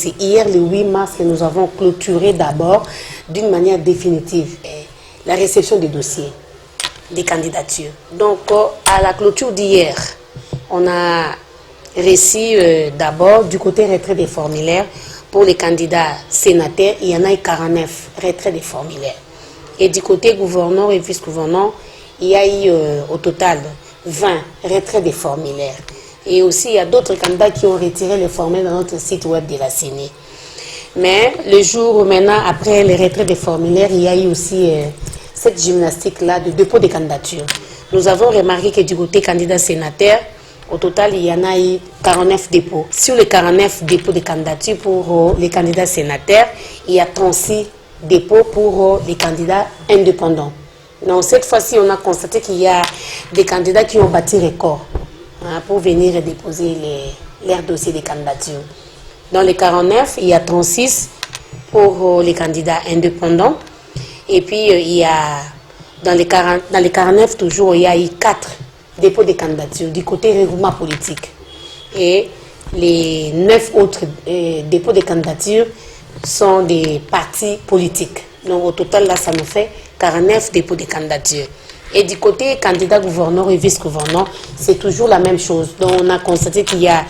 c'est hier, le 8 mars, que nous avons clôturé d'abord, d'une manière définitive, la réception des dossiers, des candidatures. Donc, à la clôture d'hier, on a reçu d'abord du côté retrait des formulaires pour les candidats sénateurs. Il y en a 49 retraits des formulaires. Et du côté gouverneur et vice-gouverneur, il y a eu au total 20 retraits des formulaires. Et aussi, il y a d'autres candidats qui ont retiré les formulaires dans notre site web de la CENI. Mais le jour maintenant, après les retraits des formulaires, il y a eu aussi cette gymnastique-là de dépôt des candidatures. Nous avons remarqué que du côté candidat sénateur, au total, il y en a eu 49 dépôts. Sur les 49 dépôts de candidatures pour les candidats sénateurs, il y a 36 dépôts pour les candidats indépendants. Donc, cette fois-ci, on a constaté qu'il y a des candidats qui ont battu record pour venir déposer leurs dossiers de candidature. Dans les 49, il y a 36 pour les candidats indépendants. Et puis, il y a, dans les 49, toujours, il y a eu 4 dépôts de candidature du côté regroupement politique. Et les 9 autres dépôts de candidature sont des partis politiques. Donc, au total, là, ça nous fait 49 dépôts de candidature. Et du côté candidat gouverneur et vice-gouverneur, c'est toujours la même chose. Donc, on a constaté qu'il y a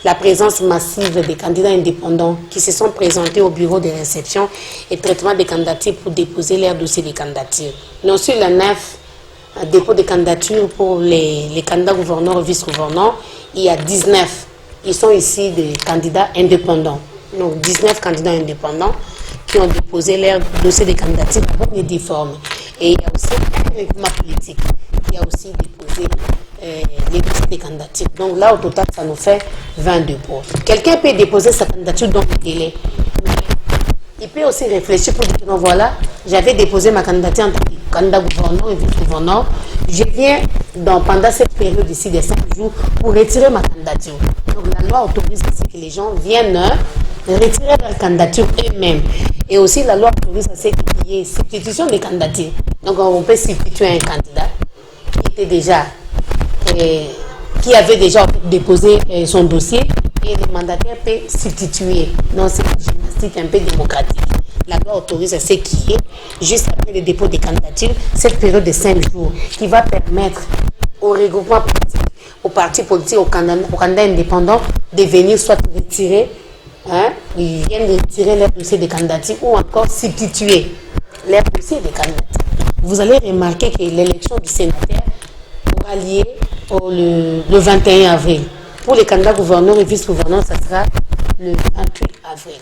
la présence massive des candidats indépendants qui se sont présentés au bureau de réception et traitement des candidatures pour déposer leur dossier de candidature. Donc, sur les 9 dépôts de candidature pour les candidats gouverneurs et vice-gouverneurs, il y a 19. Ils sont ici des candidats indépendants. Donc, 19 candidats indépendants qui ont déposé leur dossier de candidature en bonne et due forme. Et il y a aussi un règlement politique qui a aussi déposé les dossiers de candidature. Donc là, au total, ça nous fait 20 dépôts. Quelqu'un peut déposer sa candidature dans le délai. Il peut aussi réfléchir pour dire, non, voilà, j'avais déposé ma candidature en tant que candidat gouverneur et vice-gouverneur. Je viens pendant cette période ici de 5 jours pour retirer ma candidature. Donc la loi autorise aussi que les gens viennent retirer leur candidature eux-mêmes. Et aussi la loi autorise à ce qu'il y ait substitution des candidatures. Donc on peut substituer un candidat qui avait déjà déposé son dossier et le mandataire peut substituer. Donc c'est une gymnastique un peu démocratique. La loi autorise à ce qu'il y ait, juste après le dépôt des candidatures, cette période de 5 jours qui va permettre au regroupement politique, aux partis politiques, aux candidats indépendants de venir soit retirer, ils viennent retirer leur dossier de candidature ou encore substituer leur dossier de candidature. Vous allez remarquer que l'élection du sénateur aura lieu le 21 avril. Pour les candidats gouverneurs et vice-gouverneurs, ça sera le 28 avril.